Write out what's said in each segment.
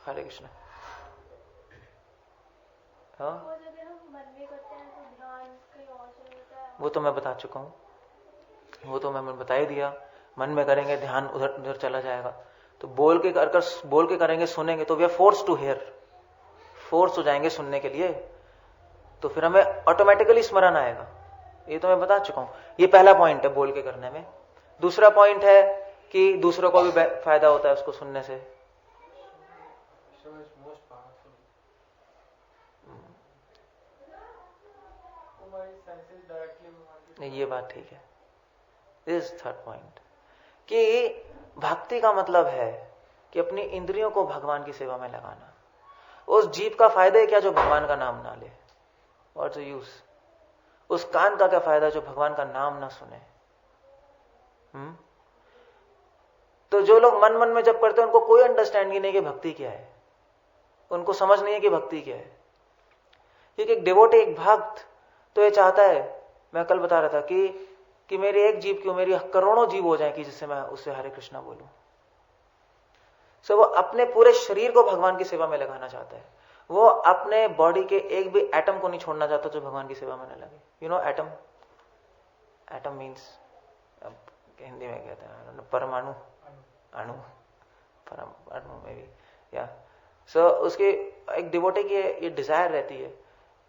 हरे कृष्ण। हाँ वो जब हम मन में करते हैं तो ध्यान कहीं और चला जाता है। वो तो मैं बता चुका हूँ, वो तो मैं बता ही दिया। मन में करेंगे ध्यान उधर उधर चला जाएगा। तो बोल के करेंगे, सुनेंगे तो we are forced to hear, force हो जाएंगे सुनने के लिए, तो फिर हमें ऑटोमेटिकली स्मरण आएगा। ये तो मैं बता चुका हूं। ये पहला पॉइंट है बोल के करने में। दूसरा पॉइंट है कि दूसरों को भी फायदा होता है उसको सुनने से। ये बात ठीक है। दिस थर्ड पॉइंट कि भक्ति का मतलब है कि अपनी इंद्रियों को भगवान की सेवा में लगाना। उस जीभ का फायदा है क्या जो भगवान का नाम ना ले? What's the use? उस कान का क्या फायदा जो भगवान का नाम ना सुने? तो जो लोग मन मन में जप करते हैं उनको कोई अंडरस्टैंडिंग नहीं कि भक्ति क्या है, उनको समझ नहीं है कि भक्ति क्या है। क्योंकि एक डिवोटी, एक भक्त तो ये चाहता है, मैं कल बता रहा था कि मेरी एक जीव क्यों, मेरी करोड़ों जीव हो जाए कि जिससे मैं उससे हरे कृष्णा बोलूं। सो वो अपने पूरे शरीर को भगवान की सेवा में लगाना चाहता है। वो अपने बॉडी के एक भी एटम को नहीं छोड़ना चाहता जो भगवान की सेवा में न लगे। You know atom, atom means Hindi में कहते हैं परमाणु, अणु, परमाणु में भी या। सो उसके एक डिवोटी की ये डिजायर रहती है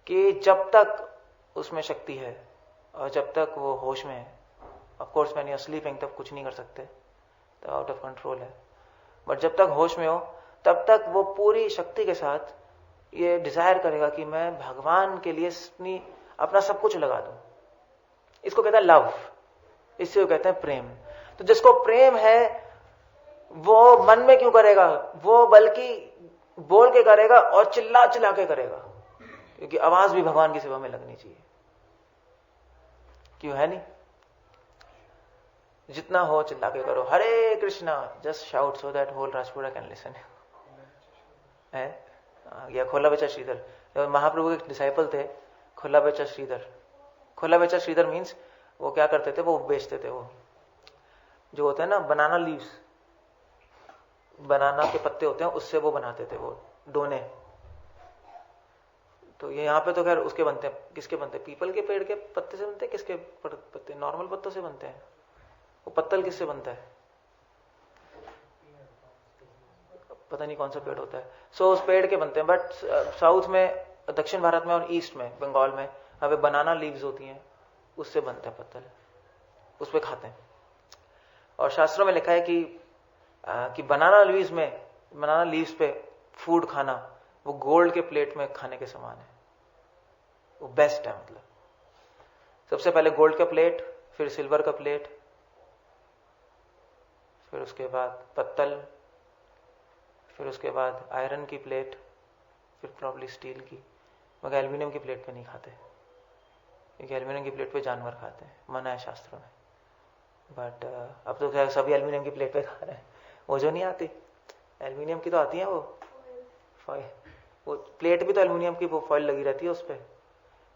कि जब तक उसमें शक्ति है और जब तक वो होश में है, of course when you are sleeping तब कुछ नहीं कर सकते, तो आउट ऑफ कंट्रोल है, बट जब तक होश में हो तब तक वो पूरी शक्ति के साथ ये डिजायर करेगा कि मैं भगवान के लिए अपना सब कुछ लगा दूं। इसको कहते हैं लव, इससे वो कहते हैं प्रेम। तो जिसको प्रेम है वो मन में क्यों करेगा, वो बल्कि बोल के करेगा और चिल्ला चिल्ला के करेगा, क्योंकि आवाज भी भगवान की सेवा में लगनी चाहिए। क्यों है नहीं? जितना हो चिल्ला के करो, Hare Krishna, just shout so that whole Rajpura can listen. है या खोला बेचा श्रीधर, महाप्रभु के डिसाइपल थे खोला बेचा श्रीधर। खोला बेचा श्रीधर मीन्स वो क्या करते थे, वो बेचते थे, वो जो होते हैं ना बनाना लीव्स, बनाना के पत्ते होते हैं उससे वो बनाते थे वो डोने। तो ये यहाँ पे तो खैर उसके बनते हैं, किसके बनते हैं? पीपल के पेड़ के पत्ते से बनते हैं। किसके पत्ते? नॉर्मल पत्तों से बनते हैं। वो पत्तल किससे बनता है? पता नहीं कौन सा पेड़ होता है। सो उस पेड़ के बनते हैं, बट साउथ में, दक्षिण भारत में और ईस्ट में, बंगाल में अभी बनाना लीव्स होती हैं, उससे बनता है पत्तल, उस पे खाते हैं। और शास्त्रों में लिखा है कि बनाना लीव्स पे फूड खाना वो गोल्ड के प्लेट में खाने के समान है, वो बेस्ट है। मतलब सबसे पहले गोल्ड का प्लेट, फिर सिल्वर का प्लेट, फिर उसके बाद पत्तल, फिर उसके बाद आयरन की प्लेट, फिर प्रॉब्ली स्टील की। मगर एल्यूमिनियम की प्लेट पे नहीं खाते, क्योंकि एल्यूमिनियम की प्लेट पे जानवर खाते हैं, मना है शास्त्रों में। बट अब तो क्या सभी एल्यूमिनियम की प्लेट पे खा रहे हैं। वो जो नहीं आती एल्यूमिनियम की तो आती है, वो फॉइल, वो प्लेट भी तो एल्यूमिनियम की वो फॉइल लगी रहती है उस पर।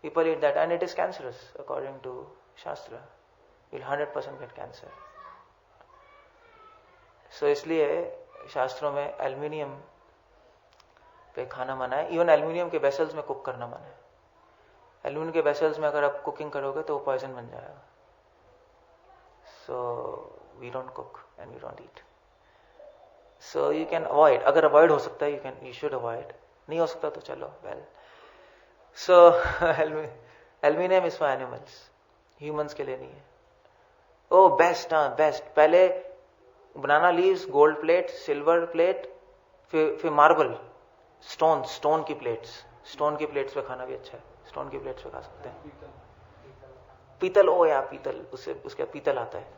People eat that and it is cancerous according to shastra. Will 100% get cancer. So इसलिए शास्त्रों में एल्यूमिनियम पे खाना मना है। इवन एल्यूमिनियम के वेसल्स में कुक करना मना है। एल्यूमिनियम के वेसल्स में अगर आप कुकिंग करोगे तो वो पॉइजन बन जाएगा। So we don't cook and we don't eat. So you can avoid, अगर अवॉइड हो सकता है यू शुड अवॉइड, नहीं हो सकता तो चलो well. So aluminium is for animals, humans के लिए नहीं है। ओ बेस्ट, हाँ बेस्ट। पहले banana leaves, gold plate, silver plate, फिर मार्बल, स्टोन की प्लेट्स। स्टोन की प्लेट्स पे खाना भी अच्छा है, स्टोन की प्लेट्स पे खा सकते हैं। पीतल, ओ या पीतल, उसके पीतल आता है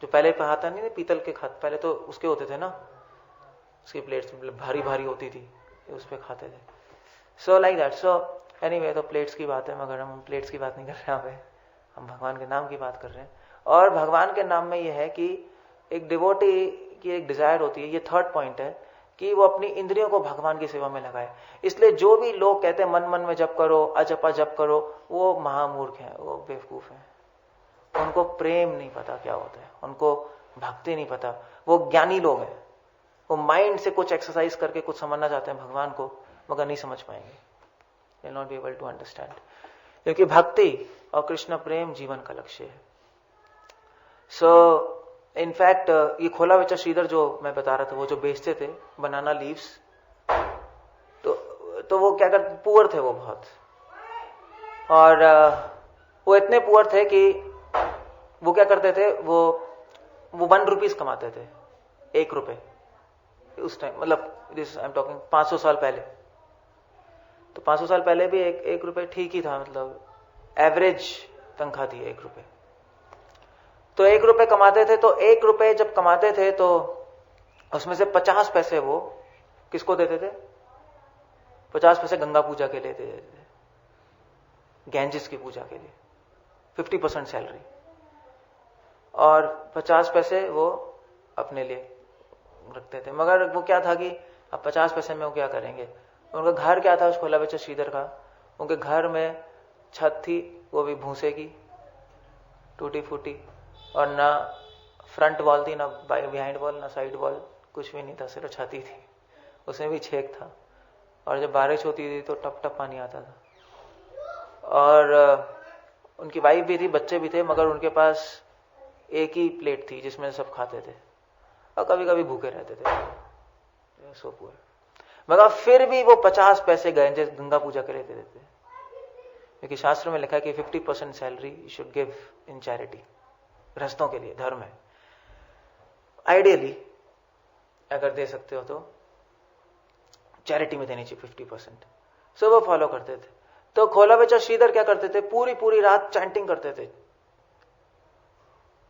जो पहले पे आता नहीं, पीतल के खाते, पहले तो उसके होते थे ना, उसकी प्लेट्स भारी भारी होती थी, उस पर खाते थे। So like that. So anyway, तो प्लेट्स की बात है, मगर हम प्लेट्स की बात नहीं कर रहे हैं यहाँ पे, हम भगवान के नाम की बात कर रहे हैं। और भगवान के नाम में यह है कि एक डिवोटी की एक डिजायर होती है, ये थर्ड पॉइंट है, कि वो अपनी इंद्रियों को भगवान की सेवा में लगाए। इसलिए जो भी लोग कहते हैं मन मन में जप करो, अजपा जप करो, वो महामूर्ख हैं, वो बेवकूफ हैं। उनको प्रेम नहीं पता क्या होता है, उनको भक्ति नहीं पता, वो ज्ञानी लोग हैं। वो माइंड से कुछ एक्सरसाइज करके कुछ समझना चाहते हैं भगवान को, मगर नहीं समझ पाएंगे, they will not be able to understand. क्योंकि भक्ति और कृष्ण प्रेम जीवन का लक्ष्य है। सो इनफैक्ट ये खोला बच्चा श्रीधर जो मैं बता रहा था, वो जो बेचते थे बनाना लीव्स, तो वो क्या करते, पुअर थे वो बहुत, और वो इतने पुअर थे कि वो क्या करते थे, वो 1 रुपीज कमाते थे, 1 रुपए उस टाइम, मतलब दिस आई एम टॉकिंग 500 साल पहले। तो 500 साल पहले भी 1 रुपए ठीक ही था, मतलब एवरेज तनख्वाह थी 1 रुपए। तो 1 रुपए कमाते थे, तो 1 रुपए जब कमाते थे तो उसमें से 50 पैसे वो किसको देते थे, 50 पैसे गंगा पूजा के लिए देते थे, गैंजिस की पूजा के लिए, 50% सैलरी, और 50 पैसे वो अपने लिए रखते थे। मगर वो क्या था कि अब 50 पैसे में वो क्या करेंगे, उनका घर क्या था उस खोला बच्चा श्रीधर का, उनके घर में छत थी, वो भी भूसे की टूटी फूटी, और ना फ्रंट वॉल थी, ना बिहाइंड वॉल, ना साइड वॉल, कुछ भी नहीं था, सिर्फ छत ही थी, उसमें भी छेक था, और जब बारिश होती थी तो टप टप पानी आता था। और उनकी वाइफ भी थी, बच्चे भी थे, मगर उनके पास एक ही प्लेट थी जिसमें सब खाते थे, और कभी कभी भूखे रहते थे, सो पुअर। मगर फिर भी वो 50 पैसे गंगा पूजा के लिए दे देते, क्योंकि शास्त्र में लिखा है कि 50% salary you should give in charity, गृहस्थों के लिए, धर्म है। आइडियली अगर दे सकते हो तो चैरिटी में देनी चाहिए 50%। सो वो फॉलो करते थे। तो खोला बच्चा श्रीधर क्या करते थे, पूरी पूरी रात चैंटिंग करते थे,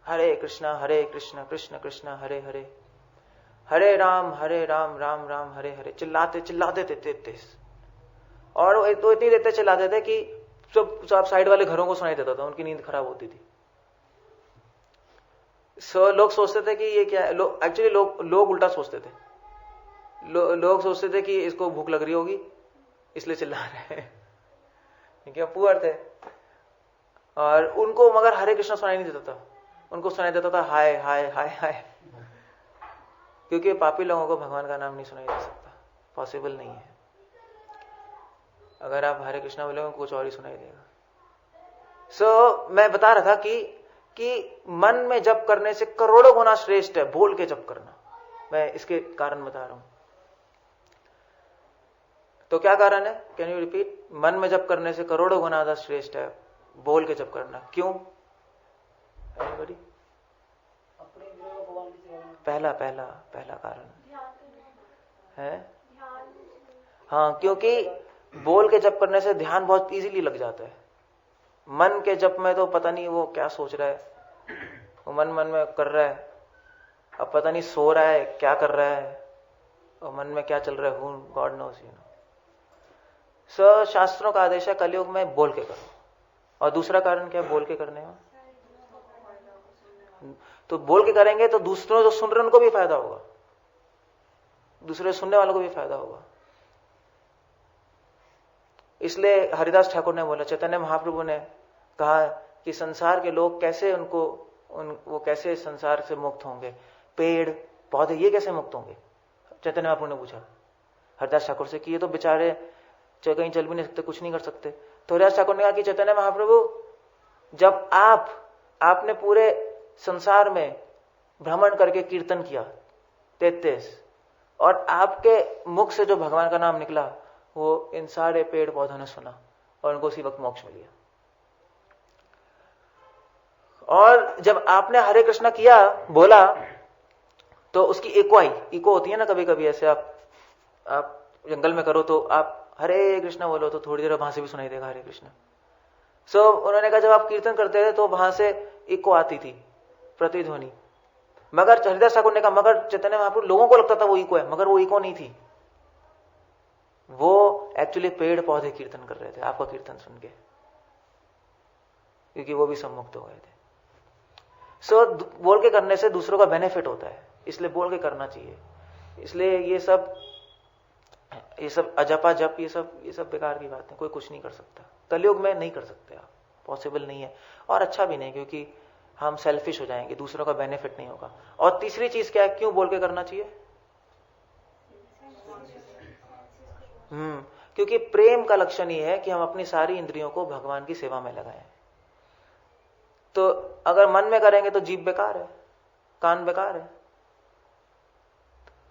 हरे कृष्णा कृष्ण कृष्ण हरे हरे, हरे राम राम राम हरे हरे, चिल्लाते चिल्लाते थे तेज। और तो इतनी देर तक चिल्लाते थे कि सब साइड वाले घरों को सुनाई देता था, उनकी नींद खराब होती थी। लोग सोचते थे कि ये क्या है, एक्चुअली लोग उल्टा सोचते थे, लोग सोचते थे कि इसको भूख लग रही होगी इसलिए चिल्ला रहे हैं, क्योंकि पुअर थे। और उनको मगर हरे कृष्णा सुनाई नहीं देता था, उनको सुनाई देता था हाय हाय हाय हाय, क्योंकि पापी लोगों को भगवान का नाम नहीं सुनाई दे सकता, पॉसिबल नहीं है। अगर आप हरे कृष्णा बोलोगे कुछ और ही सुनाई देगा। मैं बता रहा था कि मन में जप करने से करोड़ों गुना श्रेष्ठ है बोल के जप करना। मैं इसके कारण बता रहा हूं। तो क्या कारण है, कैन यू रिपीट? मन में जप करने से करोड़ों गुना ज्यादा श्रेष्ठ है बोल के जप करना। क्यों? एनीबॉडी? पहला कारण है, हाँ, क्योंकि बोल के जप करने से ध्यान बहुत इजीली लग जाता है। मन के जप में तो पता नहीं वो क्या सोच रहा है, वो मन में कर रहा है, अब पता नहीं सो रहा है क्या कर रहा है, और मन में क्या चल रहा है, गॉड नोस, यू नो। शास्त्रों का आदेश है कलयुग में बोल के करो। और दूसरा कारण क्या है बोल के करने में? तो बोल के करेंगे तो दूसरों जो सुन रहे हैं उनको भी फायदा होगा, दूसरे सुनने वालों को भी फायदा होगा। इसलिए हरिदास ठाकुर ने बोला, चैतन्य महाप्रभु ने कहा कि संसार के लोग कैसे वो कैसे संसार से मुक्त होंगे, पेड़ पौधे ये कैसे मुक्त होंगे? चैतन्य महाप्रभु ने पूछा हरिदास ठाकुर से कि ये तो बेचारे कहीं चल भी नहीं सकते, कुछ नहीं कर सकते। तो हरिदास ठाकुर ने कहा कि चैतन्य महाप्रभु, जब आपने पूरे संसार में भ्रमण करके कीर्तन किया 33, और आपके मुख से जो भगवान का नाम निकला वो इन सारे पेड़ पौधों ने सुना और उनको उसी वक्त मोक्ष मिल गया। और जब आपने हरे कृष्णा किया बोला तो उसकी इको होती है ना, कभी कभी ऐसे आप जंगल में करो तो आप हरे कृष्णा बोलो तो थोड़ी देर वहां से भी सुनाई देगा हरे कृष्णा। उन्होंने कहा जब आप कीर्तन करते थे तो वहां से इको आती थी, प्रतिध्वनि। मगर हरिदास ठाकुर ने कहा मगर चैतन्य महाप्रभु लोगों को लगता था वो इको है, मगर वो इको नहीं थी, वो एक्चुअली पेड़ पौधे कीर्तन कर रहे थे आपका कीर्तन सुन के, क्योंकि वो भी सम्मुक्त हो गए थे। बोल के करने से दूसरों का बेनिफिट होता है, इसलिए बोल के करना चाहिए। इसलिए ये सब अजपा जप ये सब बेकार की बात है, कोई कुछ नहीं कर सकता। कलयुग में नहीं कर सकते आप, पॉसिबल नहीं है, और अच्छा भी नहीं, क्योंकि हम सेल्फिश हो जाएंगे, दूसरों का बेनिफिट नहीं होगा। और तीसरी चीज क्या है, क्यों बोल के करना चाहिए? क्योंकि प्रेम का लक्षण ये है कि हम अपनी सारी इंद्रियों को भगवान की सेवा में लगाएं। तो अगर मन में करेंगे तो जीभ बेकार है, कान बेकार है।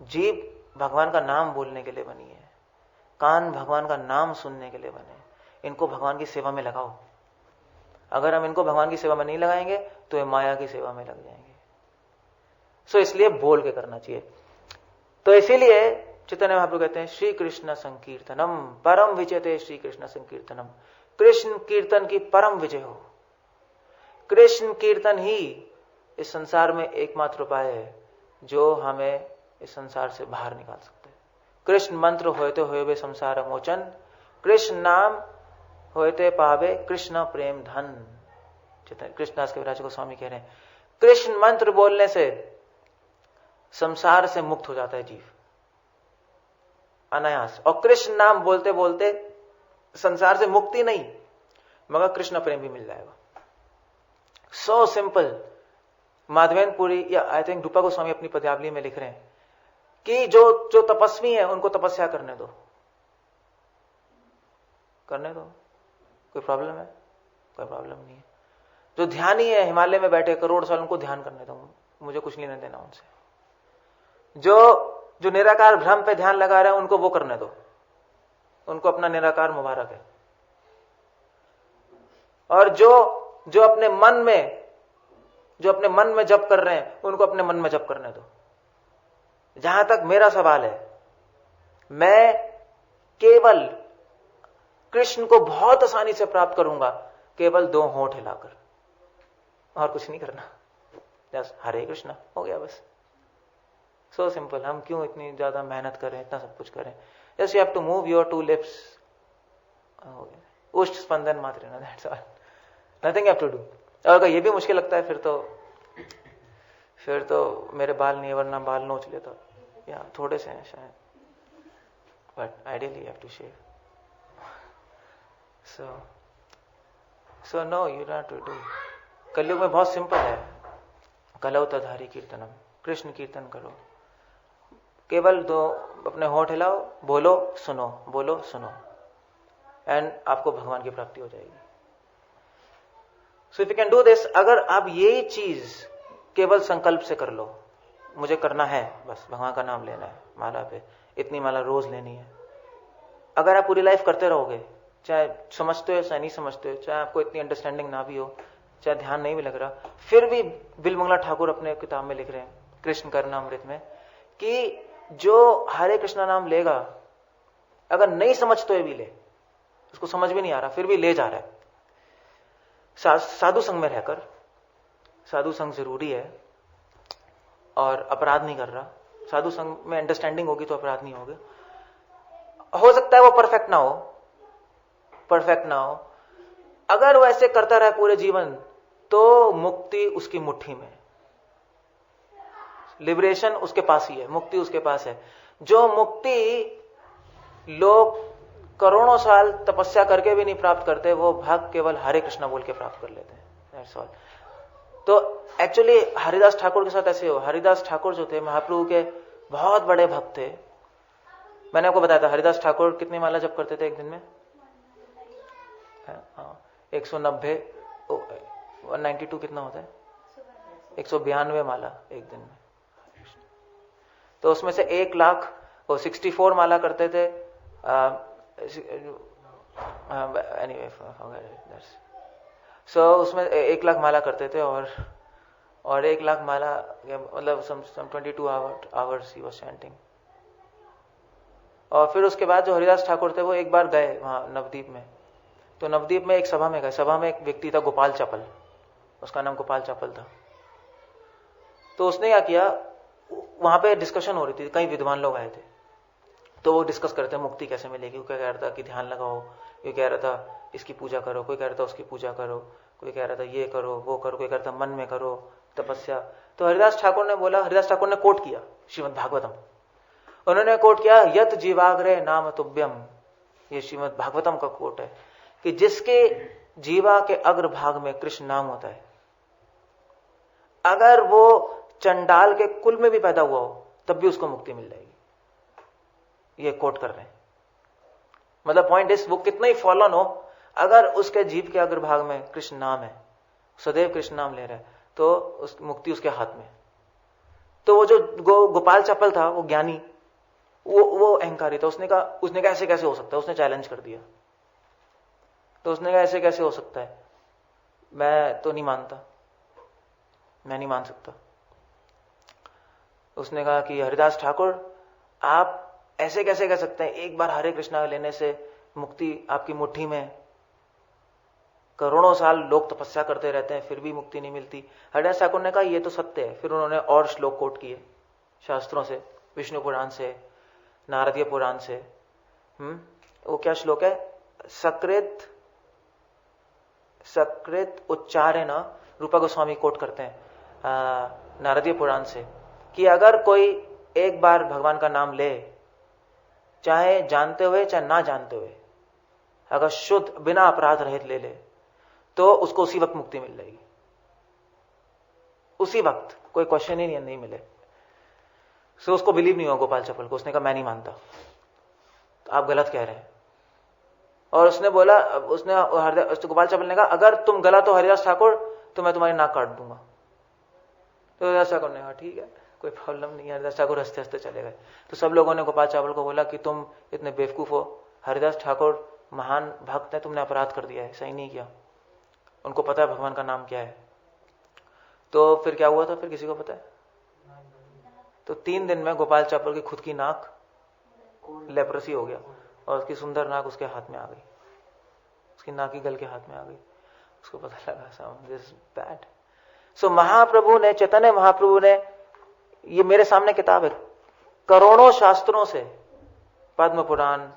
जीभ भगवान का नाम बोलने के लिए बनी है, कान भगवान का नाम सुनने के लिए बने। इनको भगवान की सेवा में लगाओ। अगर हम इनको भगवान की सेवा में नहीं लगाएंगे तो ये माया की सेवा में लग जाएंगे। सो इसलिए बोल के करना चाहिए। तो इसीलिए चैतन्य महाप्रभु कहते हैं श्री कृष्ण संकीर्तनम परम विजयते, श्री कृष्ण संकीर्तनम, कृष्ण कीर्तन की परम विजय हो। कृष्ण कीर्तन ही इस संसार में एकमात्र उपाय है जो हमें इस संसार से बाहर निकाल सकते हैं। कृष्ण मंत्र होते हुए वे संसार मोचन, कृष्ण नाम होते पावे कृष्ण प्रेम धन। कृष्णदास कविराज गोस्वामी कह रहे हैं कृष्ण मंत्र बोलने से संसार से मुक्त हो जाता है जीव अनायास। और कृष्ण नाम बोलते बोलते संसार से मुक्ति नहीं मगर कृष्ण प्रेम भी मिल जाएगा। So simple. माधवेंद्रपुरी या आई थिंक रूपा गोस्वामी अपनी पद्यावली में लिख रहे हैं कि जो तपस्वी है उनको तपस्या करने दो, कोई प्रॉब्लम है? कोई प्रॉब्लम नहीं है। जो ध्यानी है हिमालय में बैठे करोड़ साल, उनको ध्यान करने दो, मुझे कुछ लेना देना उनसे। जो निराकार भ्रम पे ध्यान लगा रहे हैं उनको वो करने दो, उनको अपना निराकार मुबारक है। और जो अपने मन में जप कर रहे हैं उनको अपने मन में जप करने दो। जहां तक मेरा सवाल है, मैं केवल कृष्ण को बहुत आसानी से प्राप्त करूंगा केवल 2 होंठ हिलाकर, और कुछ नहीं करना। जस्ट हरे कृष्णा हो गया बस। So simple. हम क्यों इतनी ज्यादा मेहनत करें, इतना सब कुछ करें? Just you have to move your 2 lips, उष्ट स्पंदन मात्र ना, that's all, nothing have to do. और अगर ये भी मुश्किल लगता है फिर तो मेरे बाल नहीं है, वरना बाल नोच लेता, या थोड़े से हैं शायद, but ideally you have to shave. So no, you not to do. कलयुग में बहुत सिंपल है। कलौ तधारी कीर्तनम, कृष्ण कीर्तन करो, केवल 2 अपने होंठ हिलाओ, बोलो सुनो, एंड आपको भगवान की प्राप्ति हो जाएगी। So if you can do this, अगर आप यही चीज केवल संकल्प से कर लो, मुझे करना है, बस भगवान का नाम लेना है, माला पे इतनी माला रोज लेनी है, अगर आप पूरी लाइफ करते रहोगे, चाहे समझते हो चाहे नहीं समझते हो, चाहे आपको इतनी अंडरस्टैंडिंग ना भी हो, चाहे ध्यान नहीं भी लग रहा, फिर भी बिलमंगला ठाकुर अपने किताब में लिख रहे हैं कृष्ण करनामृत में कि जो हरे कृष्णा नाम लेगा, अगर नहीं समझते हुए भी ले, उसको समझ भी नहीं आ रहा फिर भी ले जा रहा है, साधु संग में रहकर, साधु संग जरूरी है, और अपराध नहीं कर रहा, साधु संग में अंडरस्टैंडिंग होगी तो अपराध नहीं होगा। हो सकता है वो परफेक्ट ना हो, अगर वो ऐसे करता रहे पूरे जीवन तो मुक्ति उसकी मुट्ठी में, लिबरेशन उसके पास ही है, मुक्ति उसके पास है। जो मुक्ति लोग करोड़ों साल तपस्या करके भी नहीं प्राप्त करते, वो भक्त केवल हरे कृष्णा बोल के प्राप्त कर लेते हैं, दैट्स ऑल। तो एक्चुअली हरिदास ठाकुर के साथ ऐसे हो। हरिदास ठाकुर जो थे महाप्रभु के बहुत बड़े भक्त थे। मैंने आपको बताया था हरिदास ठाकुर कितनी माला जप करते थे एक दिन में? 190, 192 कितना होता है? 192 माला एक दिन में। तो उसमें से 1 लाख, वो 64 माला करते थे। एनीवे, सो उसमें 1 लाख माला करते थे, और 1 लाख माला मतलब सम 22 आवर्स ही वाज चैंटिंग। और फिर उसके बाद जो हरिदास ठाकुर थे वो एक बार गए वहां नवदीप में। तो नवदीप में एक सभा में गए, सभा में एक व्यक्ति था गोपाल चपल, उसका नाम गोपाल चपल था। तो उसने क्या किया, वहां पे डिस्कशन हो रही थी, कई विद्वान लोग आए थे, तो वो डिस्कस करते हैं मुक्ति कैसे मिलेगी। कोई कह रहा था कि ध्यान लगाओ, कोई कह रहा था इसकी पूजा करो, कोई कह रहा था उसकी पूजा करो, कोई कह रहा था ये करो वो करो, कोई कह रहा था मन में करो तपस्या। तो हरिदास ठाकुर ने बोला, हरिदास ठाकुर ने कोट किया श्रीमद् भागवतम, उन्होंने कोट किया यत जीवाग्रे नाम तुभ्यम, ये श्रीमद् भागवतम का कोट है कि जिसके जीवा के अग्र भाग में कृष्ण नाम होता है, अगर वो चंडाल के कुल में भी पैदा हुआ हो तब भी उसको मुक्ति मिल जाएगी। ये कोट कर रहे हैं। मतलब पॉइंट इस, वो कितना ही फॉलन हो, अगर उसके जीभ के अग्रभाग में कृष्ण नाम है, सदैव कृष्ण नाम ले रहा है, तो उस मुक्ति उसके हाथ में। तो वो जो गोपाल चपल था, वो ज्ञानी, वो अहंकारी था। उसने कहा ऐसे कैसे हो सकता है, उसने चैलेंज कर दिया। तो उसने कहा ऐसे कैसे हो सकता है, मैं तो नहीं मानता, मैं नहीं मान सकता। उसने कहा कि हरिदास ठाकुर, आप ऐसे कैसे कह सकते हैं, एक बार हरे कृष्णा लेने से मुक्ति आपकी मुट्ठी में, करोड़ों साल लोग तपस्या करते रहते हैं फिर भी मुक्ति नहीं मिलती। हरिदास ठाकुर ने कहा ये तो सत्य है। फिर उन्होंने और श्लोक कोट किए शास्त्रों से, विष्णु पुराण से, नारदीय पुराण से। वो क्या श्लोक है, सकृत उच्चारे न, रूपा गोस्वामी कोट करते हैं नारदीय पुराण से, कि अगर कोई एक बार भगवान का नाम ले, चाहे जानते हुए चाहे ना जानते हुए, अगर शुद्ध बिना अपराध रहित ले ले, तो उसको उसी वक्त मुक्ति मिल जाएगी, उसी वक्त, कोई क्वेश्चन ही नहीं मिले। सो उसको बिलीव नहीं हुआ गोपाल चपल को। उसने कहा मैं नहीं मानता, तो आप गलत कह रहे हैं। और उसने बोला, गोपाल चपल ने कहा अगर तुम गलत हो हरिदास ठाकुर तो मैं तुम्हारी नाक काट दूंगा। तो हरिदास ठाकुर ने कहा ठीक है, कोई प्रॉब्लम नहीं है। हरिदास ठाकुर हंसते हंसते चले गए। तो सब लोगों ने गोपाल चावल को बोला कि तुम इतने बेवकूफ हो, हरिदास ठाकुर महान भक्त है, तुमने अपराध कर दिया है, सही नहीं किया। उनको पता है भगवान का नाम क्या है। तो फिर क्या हुआ था, फिर किसी को पता है? तो 3 दिन में गोपाल चावल की खुद की नाक लेप्रोसी हो गया और उसकी सुंदर नाक उसके हाथ में आ गई, उसकी नाक की गल के हाथ में आ गई। उसको पता लगा दिस बैड। सो महाप्रभु ने, चैतन्य महाप्रभु ने, ये मेरे सामने किताब है, करोड़ों शास्त्रों से, पद्म पुराण,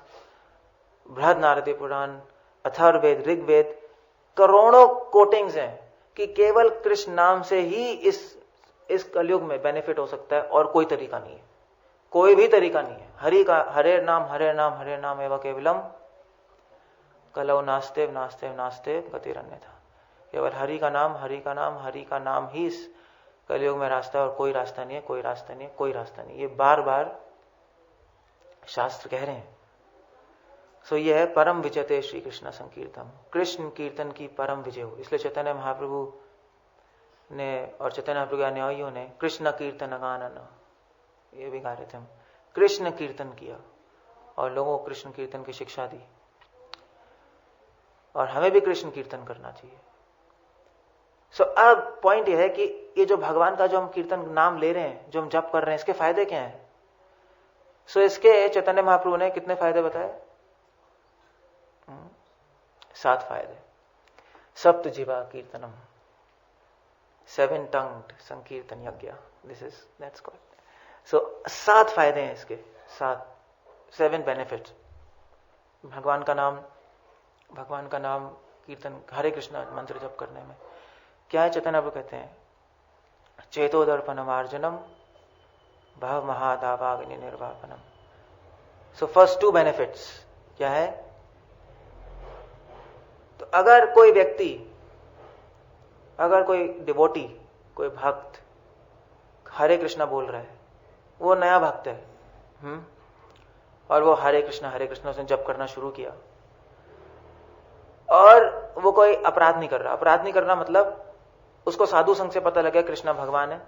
बृहद नारदीय पुराण, अथर्ववेद, ऋग्वेद, करोड़ों कोटिंग्स हैं कि केवल कृष्ण नाम से ही इस कलयुग में बेनिफिट हो सकता है और कोई तरीका नहीं है, कोई भी तरीका नहीं है। हरे नाम एवं केवलम कलौ नास्तेव नास्तेव नास्तेव गतिरन्यथा। केवल हरि का नाम ही इस कलयुग में रास्ता है और कोई रास्ता नहीं है, कोई रास्ता नहीं है, कोई रास्ता नहीं। ये बार बार शास्त्र कह रहे हैं। सो ये है परम विजयते श्री कृष्ण संकीर्तन, कृष्ण कीर्तन की परम विजय हो। इसलिए चैतन्य महाप्रभु ने और चैतन्य महाप्रभु के अनुयायियों ने कृष्ण कीर्तन गानन, ये भी गा रहे थे हम, कृष्ण कीर्तन किया और लोगों को कृष्ण कीर्तन की शिक्षा दी। और हमें भी कृष्ण कीर्तन करना चाहिए। सो अब पॉइंट यह है कि ये जो भगवान का जो हम कीर्तन नाम ले रहे हैं, जो हम जप कर रहे हैं, इसके फायदे क्या हैं? सो इसके चैतन्य महाप्रभु ने कितने फायदे बताए? 7 फायदे। सप्त जिवा कीर्तनम, 7 टंग्ड संकीर्तन यज्ञ, दैट्स कॉल्ड। सो 7 फायदे हैं इसके, 7 बेनिफिट्स। भगवान का नाम कीर्तन, हरे कृष्ण मंत्र जप करने में क्या है? चैतन्य प्रभु कहते हैं चेतोदर्पणमार्जनम भाव महादावाग्नि निर्वापनम। सो फर्स्ट 2 बेनिफिट्स क्या है? तो अगर कोई व्यक्ति, अगर कोई डिवोटी, कोई भक्त हरे कृष्णा बोल रहा है, वो नया भक्त है, और वो हरे कृष्णा उसने जप करना शुरू किया और वो कोई अपराध नहीं कर रहा। अपराध नहीं करना मतलब उसको साधु संग से पता लगा कृष्णा भगवान है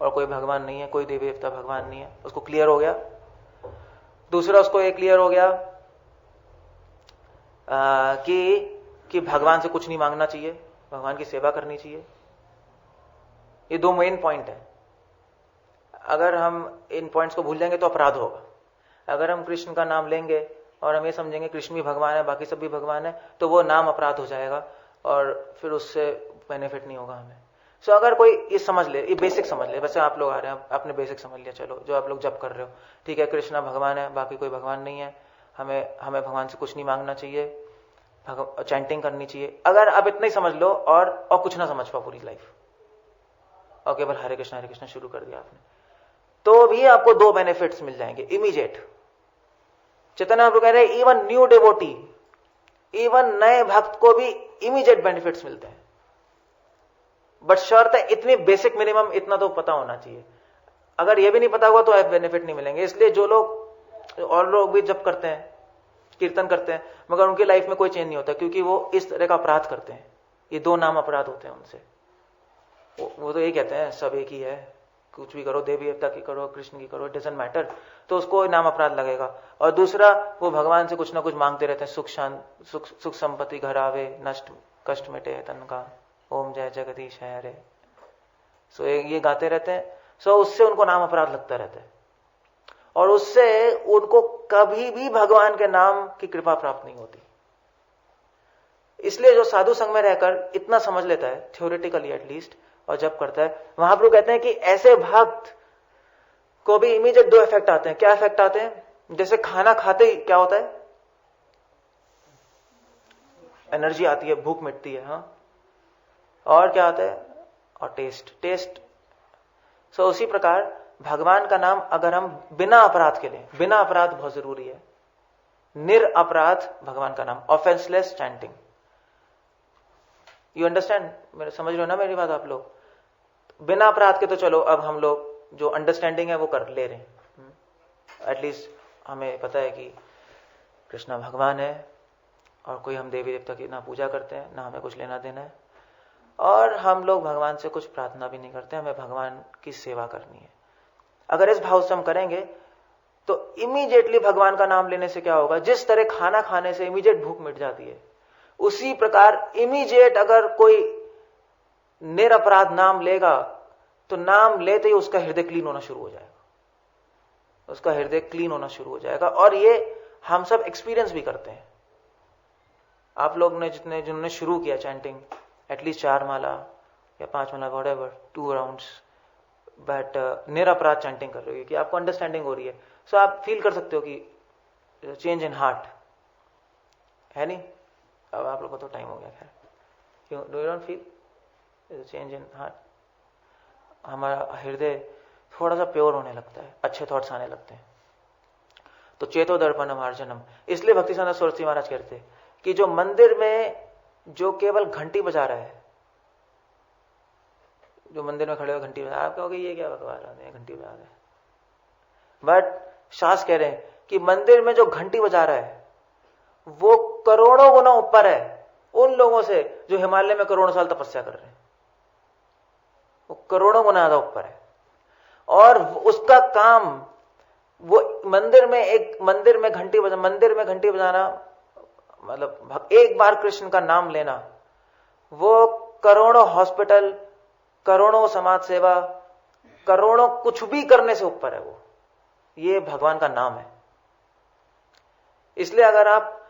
और कोई भगवान नहीं है, कोई देवी देवता भगवान नहीं है, उसको क्लियर हो गया। दूसरा, उसको ये क्लियर हो गया कि भगवान से कुछ नहीं मांगना चाहिए, भगवान की सेवा करनी चाहिए। ये 2 मेन पॉइंट है। अगर हम इन पॉइंट्स को भूल जाएंगे तो अपराध होगा। अगर हम कृष्ण का नाम लेंगे और हम ये समझेंगे कृष्ण भी भगवान है, बाकी सब भी भगवान है, तो वो नाम अपराध हो जाएगा और फिर उससे बेनिफिट नहीं होगा हमें। सो अगर कोई ये समझ ले, ये बेसिक समझ ले, वैसे आप लोग आ रहे हैं, आपने बेसिक समझ लिया, चलो जो आप लोग जप कर रहे हो, ठीक है, कृष्णा भगवान है, बाकी कोई भगवान नहीं है, हमें भगवान से कुछ नहीं मांगना चाहिए, चैंटिंग करनी चाहिए। अगर आप इतना ही समझ लो और कुछ ना समझ पाओ पूरी लाइफ, और केवल हरे कृष्णा शुरू कर दिया आपने, तो भी आपको 2 बेनिफिट्स मिल जाएंगे इमीडिएट। चैतन्य महाप्रभु कह रहे हैं इवन न्यू डिवोटी, इवन नए भक्त को भी इमीडिएट बेनिफिट्स मिलते हैं। बट शर्त है इतनी बेसिक मिनिमम इतना तो पता होना चाहिए। अगर यह भी नहीं पता हुआ तो बेनिफिट नहीं मिलेंगे। इसलिए जो लोग और लोग भी जप करते हैं, कीर्तन करते हैं, मगर उनकी लाइफ में कोई चेंज नहीं होता, क्योंकि वो इस तरह का अपराध करते हैं। ये 2 नाम अपराध होते हैं उनसे। वो तो ये कहते हैं सब एक ही है, कुछ भी करो, देवी देवता की करो, कृष्ण की करो, इट डजंट मैटर, तो उसको नाम अपराध लगेगा। और दूसरा, वो भगवान से कुछ ना कुछ मांगते रहते हैं, सुख संपत्ति घर आवे, नष्ट कष्ट मिटे तन का, ओम जय जगदीश है हरे। सो ये गाते रहते हैं। सो उससे उनको नाम अपराध लगता रहता है, और उससे उनको कभी भी भगवान के नाम की कृपा प्राप्त नहीं होती। इसलिए जो साधु संघ में रहकर इतना समझ लेता है, थ्योरेटिकली एटलीस्ट, और जब करता है, महाप्रभु कहते हैं कि ऐसे भक्त को भी इमीडिएट 2 इफेक्ट आते हैं। क्या इफेक्ट आते हैं? जैसे खाना खाते ही क्या होता है? एनर्जी आती है, भूख मिटती है, हाँ। और क्या आता है? और टेस्ट। सो उसी प्रकार भगवान का नाम अगर हम बिना अपराध के लें, बिना अपराध बहुत जरूरी है, निरअपराध भगवान का नाम, ऑफेंसलेस चैंटिंग। You understand? मेरे समझ रहे हो ना मेरी बात आप लोग? बिना अपराध के तो चलो अब हम लोग जो अंडरस्टैंडिंग है वो कर ले रहे हैं, एटलीस्ट हमें पता है कि कृष्णा भगवान है, और कोई हम देवी देवता की ना पूजा करते हैं, ना हमें कुछ लेना देना है, और हम लोग भगवान से कुछ प्रार्थना भी नहीं करते, हमें भगवान की सेवा करनी है। अगर इस भाव से हम करेंगे तो इमीडिएटली भगवान का नाम लेने से क्या होगा? जिस तरह खाना खाने से इमीडिएट भूख मिट जाती है, उसी प्रकार इमीडिएट अगर कोई निरपराध नाम लेगा तो नाम लेते ही उसका हृदय क्लीन होना शुरू हो जाएगा, उसका हृदय क्लीन होना शुरू हो जाएगा। और ये हम सब एक्सपीरियंस भी करते हैं। आप लोग ने जिन्होंने शुरू किया चैंटिंग, एटलीस्ट 4 माला या 5 माला, व्हाटएवर, 2 राउंड्स, बट निरपराध चैंटिंग कर रहे हो, कि आपको अंडरस्टैंडिंग हो रही है। सो आप फील कर सकते हो कि चेंज इन हार्ट है नहीं? अब आप लोग को तो टाइम हो गया, खैर, क्यों? Do you don't feel change in heart? हमारा हृदय थोड़ा सा प्योर होने लगता है, अच्छे थॉट्स आने लगते हैं। तो चेतो दर्पणम अर्जनम। इसलिए भक्ति सिद्धांत सरस्वती महाराज कहते हैं कि जो मंदिर में जो केवल घंटी बजा रहा है, जो मंदिर में खड़े हो घंटी बजा, आप कहोगे ये क्या बकवास है, घंटी बजा रहे हैं, बट शास्त्र कह रहे हैं कि मंदिर में जो घंटी बजा रहा है वो करोड़ों गुना ऊपर है उन लोगों से जो हिमालय में करोड़ों साल तपस्या कर रहे हैं। वो करोड़ों गुना ज्यादा ऊपर है, और उसका काम वो मंदिर में घंटी बजाना, मतलब एक बार कृष्ण का नाम लेना, वो करोड़ों हॉस्पिटल, करोड़ों समाज सेवा, करोड़ों कुछ भी करने से ऊपर है। वो ये भगवान का नाम है। इसलिए अगर आप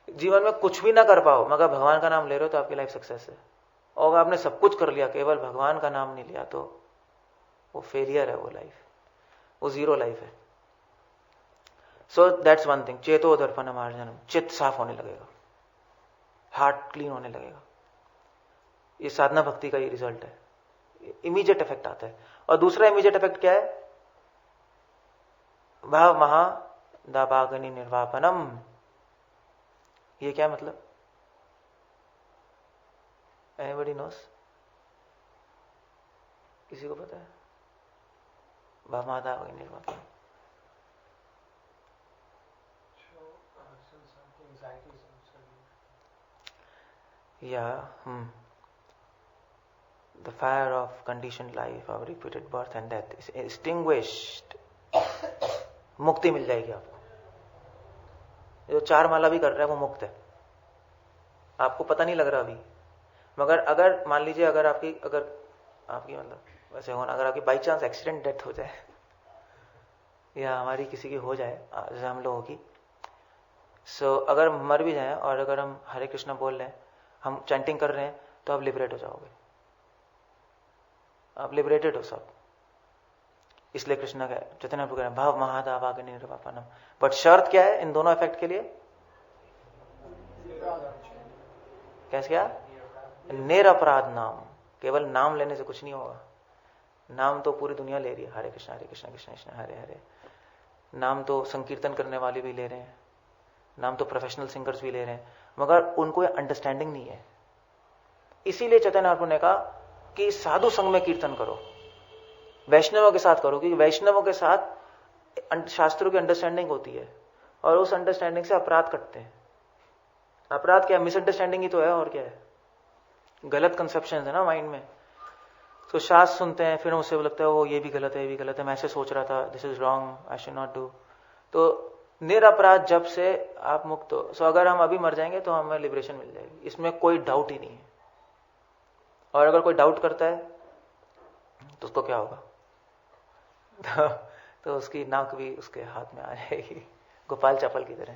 जीवन में कुछ भी ना कर पाओ मगर भगवान का नाम ले रहे हो तो आपकी लाइफ सक्सेस है। और अगर आपने सब कुछ कर लिया, केवल भगवान का नाम नहीं लिया, तो वो फेलियर है, वो लाइफ, वो जीरो लाइफ है। सो दैट्स वन थिंग, चेतो दर्पणम मार्जनम, चित्त साफ होने लगेगा, हार्ट क्लीन होने लगेगा। ये साधना भक्ति का ही रिजल्ट है, इमीडिएट इफेक्ट आता है। और दूसरा इमीडिएट इफेक्ट क्या है? भाव महा दाभागनी निर्वापनम। ये क्या मतलब? Anybody knows? किसी को पता है? भाव महा दाभागनी निर्वापनम। Yeah. The fire of conditioned life, of repeated birth and death is extinguished. मुक्ति मिल जाएगी आपको। जो 4 माला भी कर रहा है वो मुक्त है, आपको पता नहीं लग रहा अभी। मगर अगर मान लीजिए अगर आपकी मतलब वैसे होना, अगर आपकी बाई चांस एक्सीडेंट डेथ हो जाए या हमारी किसी की हो जाए, जैसे हम लोगों की, सो अगर मर भी जाए और अगर हम हरे कृष्णा बोल रहे हैं, हम चैंटिंग कर रहे हैं, तो आप लिबरेट हो जाओगे, आप लिबरेटेड हो सब। इसलिए कृष्ण का चैतन्य प्रभु कह रहे हैं भाव महादाभागनी निर्वापनम। बट शर्त क्या है इन दोनों इफेक्ट के लिए? कैसे? क्या? निरपराध नाम। केवल नाम लेने से कुछ नहीं होगा। नाम तो पूरी दुनिया ले रही है, हरे कृष्ण कृष्ण कृष्ण हरे हरे। नाम तो संकीर्तन करने वाले भी ले रहे हैं, नाम तो प्रोफेशनल सिंगर्स भी ले रहे हैं, मगर उनको अंडरस्टैंडिंग नहीं है। इसीलिए चैतन्य प्रभु ने कहा कि साधु संग में कीर्तन करो, वैष्णवों के साथ करो, क्योंकि वैष्णवों के साथ शास्त्रों की अंडरस्टैंडिंग होती है, और उस अंडरस्टैंडिंग से अपराध कटते हैं। अपराध क्या, मिसअंडरस्टैंडिंग ही तो है, और क्या है, गलत कंसेप्शन है ना माइंड में। तो शास्त्र सुनते हैं, फिर उससे लगता है वो ये भी गलत है, ये भी गलत है, मैं ऐसे सोच रहा था, this is wrong, I should not do. तो निरपराध जब से आप मुक्त हो, सो अगर हम अभी मर जाएंगे तो हमें लिबरेशन मिल जाएगी, इसमें कोई डाउट ही नहीं है। और अगर कोई डाउट करता है तो उसको क्या होगा तो उसकी नाक भी उसके हाथ में आ जाएगी, गोपाल चपल की तरह।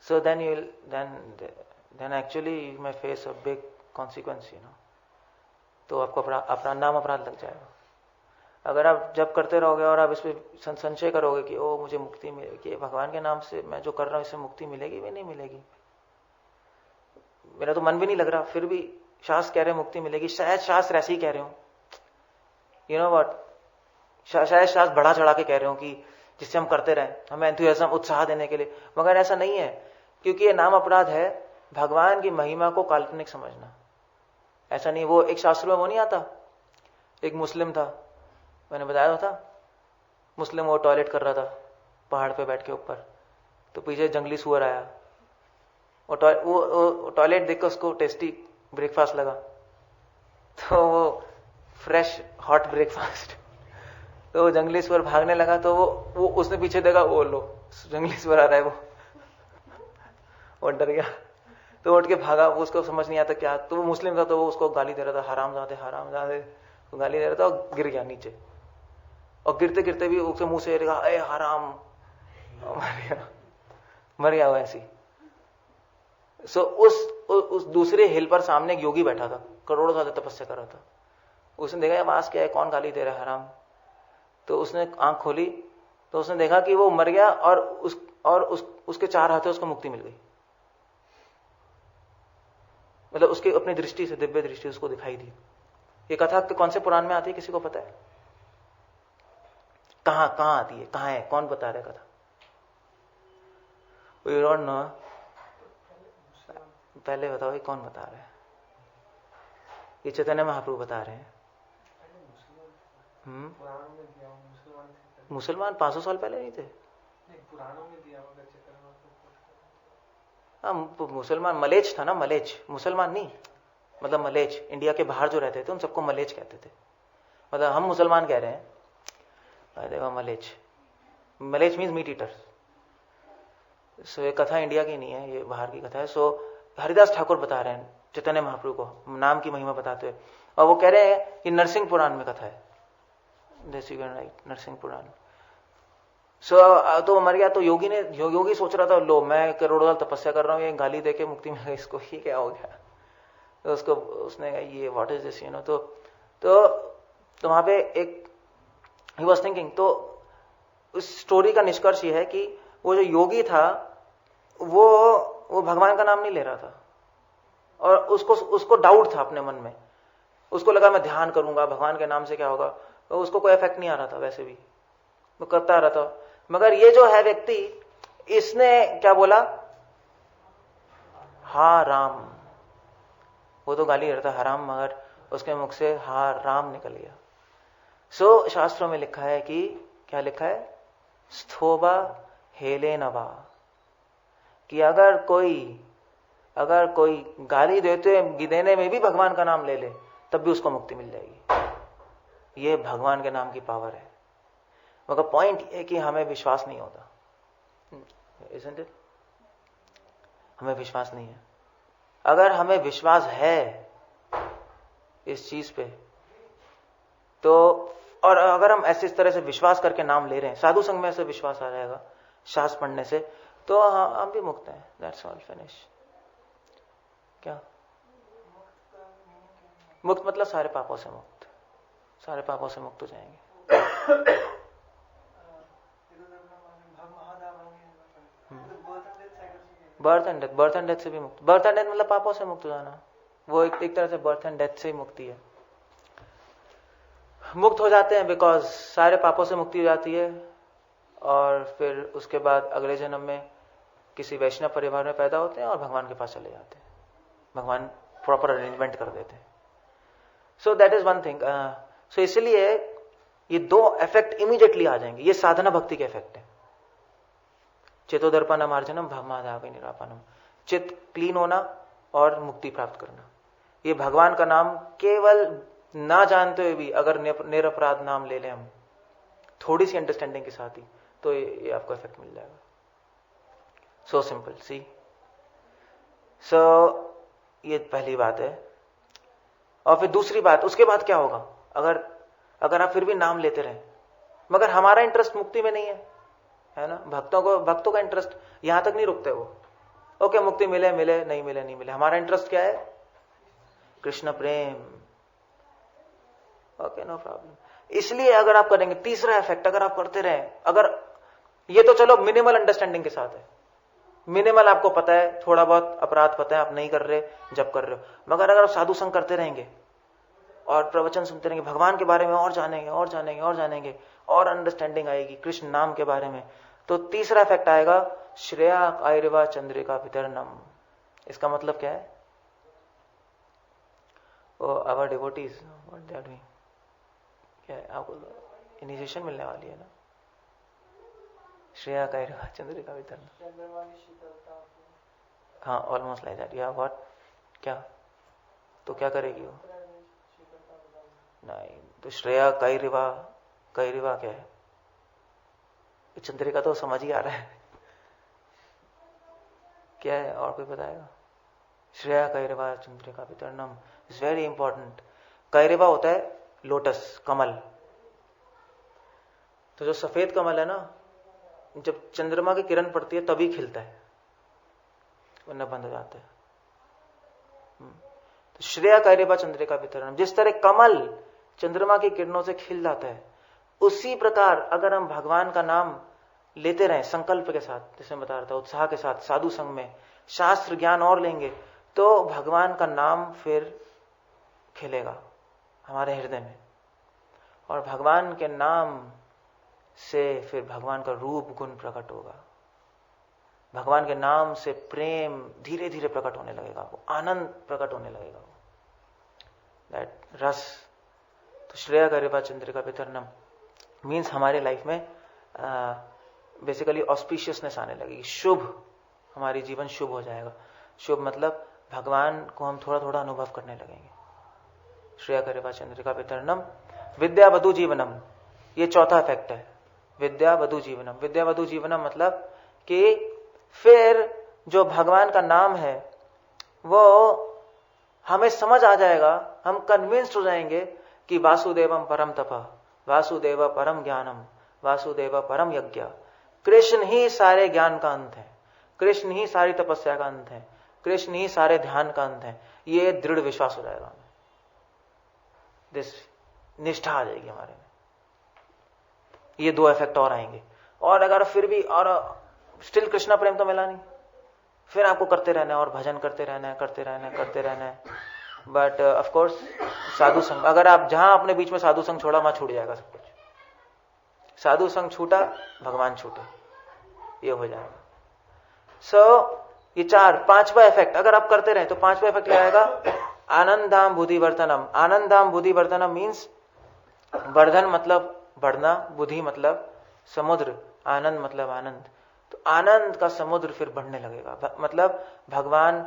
So then you will then actually you may face a big consequence, you know. तो आपको अपना नाम अपराध लग जाएगा। अगर आप जब करते रहोगे और आप इस पर संशय करोगे कि ओ मुझे मुक्ति मिलेगी, भगवान के नाम से मैं जो कर रहा हूं इससे मुक्ति मिलेगी भी नहीं मिलेगी, मेरा तो मन भी नहीं लग रहा, फिर भी शास्त्र कह रहे हैं मुक्ति मिलेगी, शायद शास्त्र ऐसे ही कह रहे हो, यू नो व्हाट, शायद शास्त्र बढ़ा चढ़ा के कह रहे हो कि जिससे हम करते रहें, हमें एंथुसियाज्म, उत्साह देने के लिए, मगर ऐसा नहीं है। क्योंकि ये नाम अपराध है भगवान की महिमा को काल्पनिक समझना। ऐसा नहीं, वो एक शास्त्र में वो नहीं आता, एक मुस्लिम था, मैंने बताया था, मुस्लिम, वो टॉयलेट कर रहा था पहाड़ पे बैठ के ऊपर, तो पीछे जंगली सुअर आया, वो टॉयलेट देखकर उसको टेस्टी ब्रेकफास्ट लगा, तो वो फ्रेश हॉट ब्रेकफास्ट, तो वो जंगली सुअर भागने लगा, तो वो उसने पीछे देखा, वो लो जंगली सुअर आ रहा है, वो डर गया, तो उठ के भागा, वो उसको समझ नहीं आता क्या, तो वो मुस्लिम था, तो वो उसको गाली दे रहा था, हरामजादे हरामजादे, तो गाली दे रहा था और गिर गया नीचे, और गिरते गिरते भी उसके मुंह से कहा ए हराम, मर गया वो ऐसी। सो उस दूसरे हिल पर सामने एक योगी बैठा था, करोड़ों साल तपस्या कर रहा था, उसने देखा आवाज क्या है, कौन गाली दे रहा है, हराम। तो उसने आंख खोली तो उसने देखा कि वो मर गया और उसके चार हाथों उसको मुक्ति मिल गई, मतलब उसकी अपनी दृष्टि से, दिव्य दृष्टि उसको दिखाई दी। ये कथा कौन से पुराण में आती है, किसी को पता है? कहां आती है, कहां है, कौन बता रहा है कथा? You don't know? पहले बताओ ये कौन बता रहा है? ये चैतन्य महाप्रभु बता रहे हैं। मुसलमान 500 साल पहले नहीं थे? पुराणों में दिया होगा। हाँ, मुसलमान मलेच था ना, मलेच, मुसलमान नहीं, मतलब मलेच, इंडिया के बाहर जो रहते थे उन सबको मलेच कहते थे, मतलब हम मुसलमान कह रहे हैं, देखो मलेच, मलेच मीन्स मीट ईटर। सो ये कथा इंडिया की नहीं है, ये बाहर की कथा है। सो हरिदास ठाकुर बता रहे हैं चैतन्य महाप्रभु को नाम की महिमा बताते हुए, और वो कह रहे हैं कि नरसिंह पुराण में कथा है, राइट, नरसिंह पुराण। तो मर गया, तो योगी सोच रहा था, लो मैं करोड़ों साल तपस्या कर रहा हूँ, ये गाली देके मुक्ति मिल गई इसको, ही क्या हो गया? तो उसने कहा ये what is this, you know. तो वहां पे एक ही वाज थिंकिंग, तो उस स्टोरी का निष्कर्ष ये है कि वो जो योगी था वो भगवान का नाम नहीं ले रहा था, और उसको डाउट था अपने मन में, उसको लगा मैं ध्यान करूंगा भगवान के नाम से क्या होगा, तो उसको कोई इफेक्ट नहीं आ रहा था, वैसे भी वो करता रहा था। मगर ये जो है व्यक्ति, इसने क्या बोला, हा राम, वो तो गाली रहता हराम, मगर उसके मुख से हा राम निकल गया। सो शास्त्रों में लिखा है कि क्या लिखा है, स्थोबा हेले नवा, कि अगर कोई गाली देने में भी भगवान का नाम ले ले तब भी उसको मुक्ति मिल जाएगी। ये भगवान के नाम की पावर है। मगर पॉइंट ये कि हमें विश्वास नहीं होता, isn't it? हमें विश्वास नहीं है। अगर हमें विश्वास है इस चीज पे, तो और अगर हम ऐसे इस तरह से विश्वास करके नाम ले रहे हैं, साधु संघ में ऐसे विश्वास आ जाएगा शास्त्र पढ़ने से, तो हम भी मुक्त हैं। That's all, finish. क्या मुक्त मतलब? सारे पापों से मुक्त, सारे पापों से मुक्त हो जाएंगे। बर्थ एंड डेथ से भी मुक्त। बर्थ एंड डेथ मतलब पापों से मुक्त हो जाना, वो एक तरह से बर्थ एंड डेथ से ही मुक्ति है। मुक्त हो जाते हैं बिकॉज सारे पापों से मुक्ति हो जाती है, और फिर उसके बाद अगले जन्म में किसी वैष्णव परिवार में पैदा होते हैं और भगवान के पास चले जाते हैं, भगवान प्रॉपर अरेंजमेंट कर देते हैं। So that is one thing. So इसलिए ये दो इफेक्ट इमीडिएटली आ जाएंगे, ये साधना भक्ति के इफेक्ट है। चेतोदर्पणम अर्जुनम भवमादापि निरापनम। चित्त क्लीन होना और मुक्ति प्राप्त करना, ये भगवान का नाम केवल ना जानते हुए भी अगर निरपराध नाम ले लें हम थोड़ी सी अंडरस्टैंडिंग के साथ ही, तो ये आपको इफेक्ट मिल जाएगा। So simple. सी सो ये पहली बात है। और फिर दूसरी बात, उसके बाद क्या होगा? अगर आप फिर भी नाम लेते रहें मगर हमारा इंटरेस्ट मुक्ति में नहीं है ना, भक्तों का इंटरेस्ट यहां तक नहीं रुकते वो। ओके, मुक्ति मिले मिले, नहीं मिले नहीं मिले, हमारा इंटरेस्ट क्या है? कृष्ण प्रेम। Okay, no problem. इसलिए अगर आप करेंगे, तीसरा इफेक्ट अगर आप करते रहे, अगर ये तो चलो मिनिमल अंडरस्टैंडिंग के साथ है, मिनिमल आपको पता है, थोड़ा बहुत अपराध पता है, आप नहीं कर रहे जब कर रहे हो, मगर अगर आप साधु संग करते रहेंगे और प्रवचन सुनते रहेंगे, भगवान के बारे में और जानेंगे और जानेंगे और जानेंगे और अंडरस्टैंडिंग आएगी कृष्ण नाम के बारे में, तो तीसरा इफेक्ट आएगा श्रेया कायरवा चंद्रिका वितरणम। इसका मतलब क्या है? Our devotees what they are doing, क्या है? आपको इनिशिएशन मिलने वाली है ना, श्रेया कायरवा चंद्रिका वितरणम। हाँ, ऑलमोस्ट लाइक दैट। या व्हाट, क्या? तो क्या करेगी वो? नहीं, तो श्रेया कायरवा, कायरवा क्या है? चंद्रिका तो समझ ही आ रहा है, क्या है? और कोई बताएगा? श्रेया कायरवा चंद्रिका वितरणम इज वेरी इंपॉर्टेंट। कायरवा होता है लोटस, कमल। तो जो सफेद कमल है ना, जब चंद्रमा की किरण पड़ती है तभी खिलता है, वरना बंद हो जाता है। तो श्रेया कायरवा चंद्रिका वितरणम, जिस तरह कमल चंद्रमा की किरणों से खिल जाता है, उसी प्रकार अगर हम भगवान का नाम लेते रहें संकल्प के साथ, जैसे मैं बता रहा था, उत्साह के साथ, साधु संग में, शास्त्र ज्ञान और लेंगे, तो भगवान का नाम फिर खिलेगा हमारे हृदय में, और भगवान के नाम से फिर भगवान का रूप गुण प्रकट होगा। भगवान के नाम से प्रेम धीरे धीरे प्रकट होने लगेगा, वो आनंद प्रकट होने लगेगा, दैट रस। तो श्रेया कायरवा चंद्रिका वितरणम मीन्स हमारे लाइफ में बेसिकली ऑस्पिशियसनेस आने लगेगी, शुभ, हमारी जीवन शुभ हो जाएगा। शुभ मतलब भगवान को हम थोड़ा थोड़ा अनुभव करने लगेंगे। श्रेया कायरवा चंद्रिका वितरणम विद्या वधु जीवनम, ये चौथा इफेक्ट है, विद्या वधु जीवनम। विद्या वधु जीवनम मतलब कि फिर जो भगवान का नाम है वो हमें समझ आ जाएगा, हम कन्विंस्ड हो जाएंगे कि वासुदेवम परम तपः, वासुदेव परम ज्ञानम, वासुदेव परम यज्ञ। कृष्ण ही सारे ज्ञान का अंत है, कृष्ण ही सारी तपस्या का अंत है, कृष्ण ही सारे ध्यान का अंत है। ये दृढ़ विश्वास हो जाएगा हमें, दिस निष्ठा आ जाएगी हमारे में। ये दो इफेक्ट और आएंगे। और अगर फिर भी और स्टिल कृष्णा प्रेम तो मिला नहीं, फिर आपको करते रहना है और भजन करते रहना है, करते रहना है, करते रहना है। बट ऑफ कोर्स साधु संग, अगर आप जहां अपने बीच में साधु संग छोड़ा वहां छूट जाएगा सब कुछ। साधु संग छूटा, भगवान छूटे, ये हो जाएगा। ये पांचवा इफेक्ट अगर आप करते रहे तो पांचवा इफेक्ट क्या आएगा? आनंदाम बुद्धि वर्धनम। आनंदाम बुद्धि वर्धनम मीन्स वर्धन मतलब बढ़ना, बुद्धि मतलब समुद्र, आनंद मतलब आनंद। तो आनंद का समुद्र फिर बढ़ने लगेगा, मतलब भगवान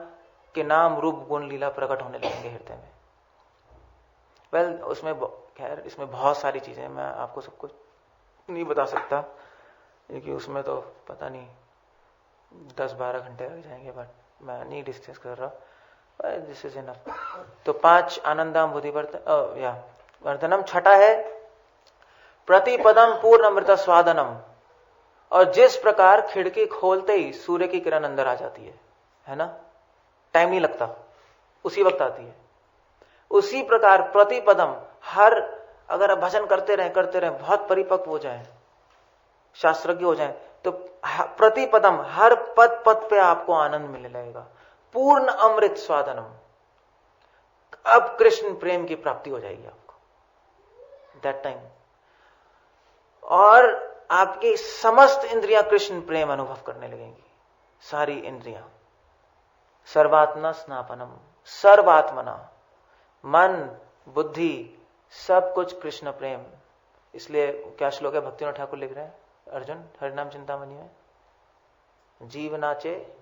के नाम रूप गुण लीला प्रकट होने लगेंगे हृदय में। वेल उसमें खैर इसमें बहुत सारी चीजें, मैं आपको सब कुछ नहीं बता सकता क्योंकि उसमें तो पता नहीं 10-12 घंटे लग जाएंगे, बट मैं नहीं डिस्कस कर रहा, दिस इज इनफ। तो 5 आनंदाम बुद्धि वर्धनम। छठा है प्रतिपदम पूर्ण अमृत स्वादनम। और जिस प्रकार खिड़की खोलते ही सूर्य की किरण अंदर आ जाती है ना, टाइम नहीं लगता, उसी वक्त आती है, उसी प्रकार प्रतिपदम, हर अगर आप भजन करते रहे बहुत परिपक्व हो जाए, शास्त्रज्ञ हो जाए, तो प्रतिपदम हर पद पद पे आपको आनंद मिलने लगेगा। पूर्ण अमृत स्वादनम, अब कृष्ण प्रेम की प्राप्ति हो जाएगी आपको दैट टाइम, और आपकी समस्त इंद्रियां कृष्ण प्रेम अनुभव करने लगेंगी, सारी इंद्रियां। सर्वात्मा स्नापनम, सर्वात्मना, मन बुद्धि सब कुछ कृष्ण प्रेम। इसलिए क्या श्लोक है भक्तिनाथ ठाकुर लिख रहे हैं अर्जुन हरिनाम चिंतामणि में? जीव नाचे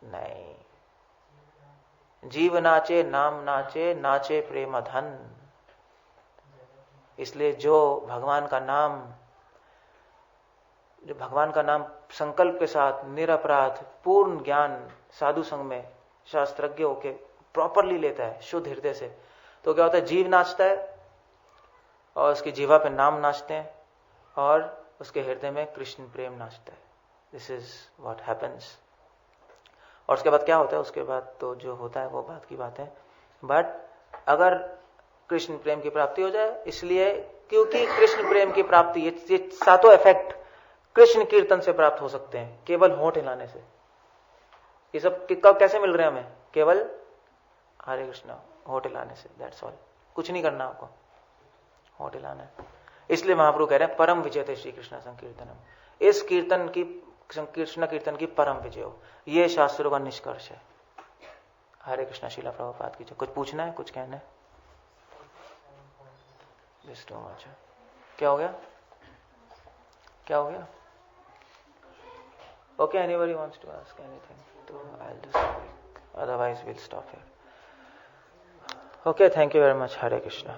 नहीं, जीव नाचे नाम नाचे, नाचे प्रेम धन। इसलिए जो भगवान का नाम संकल्प के साथ निरपराध पूर्ण ज्ञान साधु संग में शास्त्रज्ञ होके प्रॉपरली लेता है शुद्ध हृदय से, तो क्या होता है, जीव नाचता है और उसकी जीवा पे नाम नाचते हैं और उसके हृदय में कृष्ण प्रेम नाचता है। This is what happens. और उसके बाद क्या होता है, उसके बाद तो जो होता है वो बात की बात है। बट अगर कृष्ण प्रेम की प्राप्ति हो जाए, इसलिए क्योंकि कृष्ण प्रेम की प्राप्ति ये सातों इफेक्ट कृष्ण कीर्तन से प्राप्त हो सकते हैं, केवल होंठ हिलाने से। ये सब कैसे मिल रहे हैं हमें? केवल हरे कृष्ण होंठ हिलाने से, दैट्स ऑल। कुछ नहीं करना आपको, होंठ हिलाना है। इसलिए महाप्रभु कह रहे हैं परम विजयते श्री कृष्ण संकीर्तनम। इस कीर्तन की, कृष्ण कीर्तन की परम विजय हो, ये शास्त्रों का निष्कर्ष है। हरे कृष्ण। श्रीला प्रभुपाद की जय। कुछ पूछना है, कुछ कहना है? This too much. क्या हो गया? क्या हो गया? Okay, anybody wants to ask anything तो I will just, otherwise will stop here. Okay, thank you very much. Hare Krishna.